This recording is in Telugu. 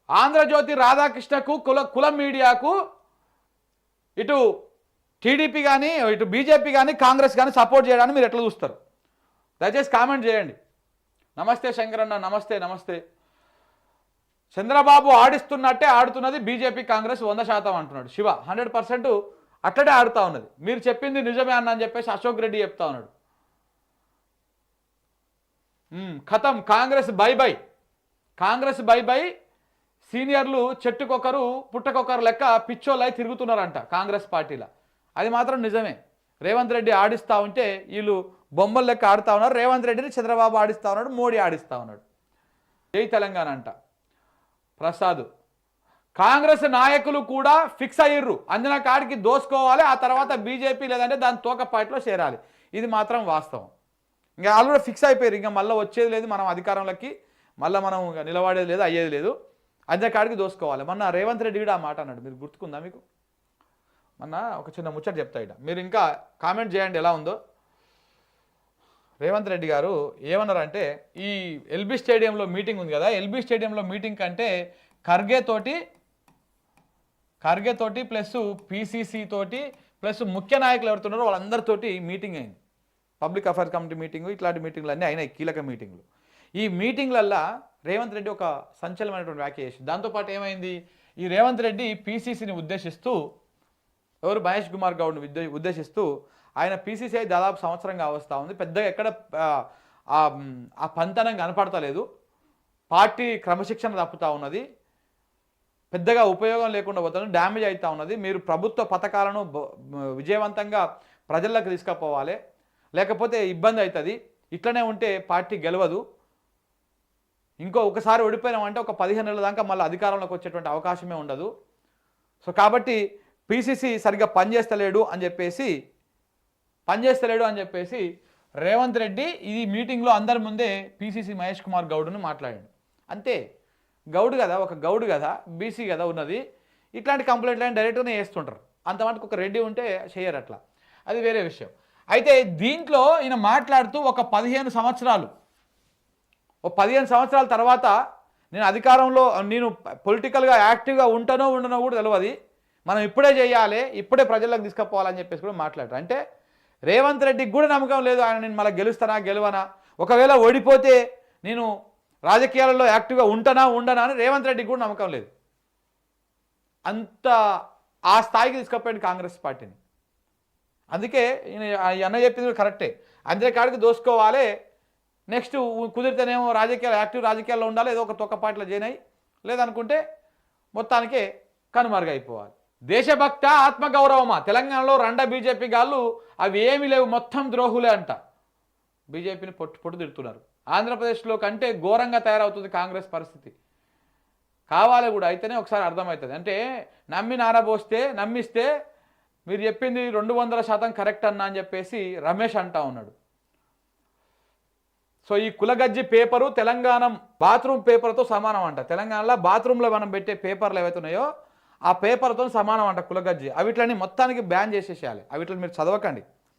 ఆంధ్రజ్యోతి రాధాకృష్ణకు కుల మీడియాకు ఇటు టీడీపీ కానీ ఇటు బీజేపీ కానీ కాంగ్రెస్ కానీ సపోర్ట్ చేయడానికి మీరు ఎట్లా చూస్తారు? దయచేసి కామెంట్ చేయండి. నమస్తే శంకరన్న, నమస్తే నమస్తే. చంద్రబాబు ఆడిస్తున్నట్టే ఆడుతున్నది బీజేపీ కాంగ్రెస్ 100% అంటున్నాడు శివ. 100% అట్లనే ఆడుతూ ఉన్నది. మీరు చెప్పింది నిజమే అన్న అని చెప్పేసి అశోక్ రెడ్డి చెప్తా ఉన్నాడు. ఖతం, Congress by by, Congress by by. సీనియర్లు చెట్టుకొకరు పుట్టకొకరు లెక్క పిచ్చోళ్ళై తిరుగుతున్నారంట కాంగ్రెస్ పార్టీలో. అది మాత్రం నిజమే. రేవంత్ రెడ్డి ఆడిస్తూ ఉంటే వీళ్ళు బొమ్మల లెక్క ఆడుతూ ఉన్నారు. రేవంత్ రెడ్డిని చంద్రబాబు ఆడిస్తూ ఉన్నాడు, మోడీ ఆడిస్తూ ఉన్నాడు. జై తెలంగాణ అంట ప్రసాద్. కాంగ్రెస్ నాయకులు కూడా ఫిక్స్ అయ్యిర్రు, అంజనా కాడికి దోసుకోవాలి, ఆ తర్వాత బీజేపీ లేదంటే దాని తోక పార్టీలో చేరాలి. ఇది మాత్రం వాస్తవం. ఇంకా వాళ్ళు కూడా ఫిక్స్ అయిపోయారు. ఇంకా మళ్ళీ వచ్చేది లేదు, మనం అధికారంలోకి మళ్ళీ మనం నిలబడేది లేదు, అయ్యేది లేదు, అంజనా కాడికి దోసుకోవాలి. మొన్న రేవంత్ రెడ్డి కూడా ఆ మాట అన్నాడు. మీరు గుర్తుకుందా మీకు? మొన్న ఒక చిన్న ముచ్చట చెప్తా ఇట, మీరు ఇంకా కామెంట్ చేయండి ఎలా ఉందో. రేవంత్ రెడ్డి గారు ఏమన్నారంటే, ఈ ఎల్బీ స్టేడియంలో మీటింగ్ ఉంది కదా, ఎల్బీ స్టేడియంలో మీటింగ్ కంటే ఖర్గే తోటి ప్లస్ పీసీసీ తోటి ప్లస్ ముఖ్య నాయకులు ఎవరుతున్నారో వాళ్ళందరితోటి మీటింగ్ అయింది. పబ్లిక్ అఫైర్స్ కమిటీ మీటింగు, ఇట్లాంటి మీటింగ్లు అన్నీ అయినాయి, కీలక మీటింగ్లు. ఈ మీటింగ్లల్లో రేవంత్ రెడ్డి ఒక సంచలనమైనటువంటి వ్యాఖ్య చేసి, దాంతోపాటు ఏమైంది, ఈ రేవంత్ రెడ్డి పీసీసీని ఉద్దేశిస్తూ, ఎవరు మహేష్ కుమార్ గౌడ్ని ఉద్దేశిస్తూ, ఆయన పీసీసీ దాదాపు సంవత్సరంగా వస్తూ ఉంది, పెద్దగా ఎక్కడ ఆ పంతనం కనపడతలేదు, పార్టీ క్రమశిక్షణ తప్పుతూ ఉన్నది, పెద్దగా ఉపయోగం లేకుండా పోతుంది, డ్యామేజ్ అవుతూ ఉన్నది. మీరు ప్రభుత్వ పథకాలను విజయవంతంగా ప్రజల్లోకి తీసుకుపోవాలి, లేకపోతే ఇబ్బంది అవుతుంది. ఇట్లనే ఉంటే పార్టీ గెలవదు. ఒకసారి ఓడిపోయినామంటే ఒక 15 నెలల దాకా మళ్ళీ అధికారంలోకి వచ్చేటువంటి అవకాశమే ఉండదు. సో కాబట్టి పీసీసీ సరిగ్గా పనిచేస్తలేడు అని చెప్పేసి రేవంత్ రెడ్డి ఈ మీటింగ్లో అందరి ముందే పీసీసీ మహేష్ కుమార్ గౌడ్ను మాట్లాడాడు. అంతే, గౌడ్ కదా, ఒక గౌడ్ కదా, బీసీ కదా ఉన్నది. ఇట్లాంటి కంప్లైంట్లను డైరెక్ట్గానే వేస్తుంటారు. అంత మటుకు ఒక రెడ్డి ఉంటే చేయరు, అట్లా అది వేరే విషయం. అయితే దీంట్లో ఈయన మాట్లాడుతూ ఒక 15 సంవత్సరాల తర్వాత నేను అధికారంలో నేను పొలిటికల్గా యాక్టివ్గా ఉండనో కూడా తెలియదు, మనం ఇప్పుడే చేయాలి, ఇప్పుడే ప్రజల్లోకి తీసుకుపోవాలని చెప్పేసి కూడా మాట్లాడారు. అంటే రేవంత్ రెడ్డికి కూడా నమ్మకం లేదు, ఆయన నేను మళ్ళీ గెలవనా, ఒకవేళ ఓడిపోతే నేను రాజకీయాలలో యాక్టివ్గా ఉండనా అని రేవంత్ రెడ్డికి కూడా నమ్మకం లేదు. అంత ఆ స్థాయికి తీసుకుపోయింది కాంగ్రెస్ పార్టీని. అందుకే అన్న చెప్పింది కరెక్టే, అందరి కాడికి దోసుకోవాలి, నెక్స్ట్ కుదిరితేనేమో యాక్టివ్ రాజకీయాల్లో ఉండాలి, ఏదో ఒక తొక్క పార్టీలో జాయిన్ అయ్యి, లేదనుకుంటే మొత్తానికే కనుమరుగైపోవాలి. దేశభక్త ఆత్మగౌరవమా? తెలంగాణలో బీజేపీ గాళ్ళు అవి ఏమీ లేవు, మొత్తం ద్రోహులే అంట. బీజేపీని పొట్టు తిడుతున్నారు. ఆంధ్రప్రదేశ్లో కంటే ఘోరంగా తయారవుతుంది కాంగ్రెస్ పరిస్థితి. కావాలి కూడా అయితేనే ఒకసారి అర్థమవుతుంది. అంటే నమ్మిస్తే మీరు చెప్పింది 200% కరెక్ట్ అన్నా అని చెప్పేసి రమేష్ అంటా ఉన్నాడు. సో ఈ కులగజ్జి పేపరు తెలంగాణ బాత్రూమ్ పేపర్తో సమానం అంట. తెలంగాణలో బాత్రూంలో మనం పెట్టే పేపర్లు ఏవైతున్నాయో ఆ పేపర్తో సమానం అంట కులగజ్జి. అవిట్లని మొత్తానికి బ్యాన్ చేసేసేయాలి, అవిట్లని మీరు చదవకండి.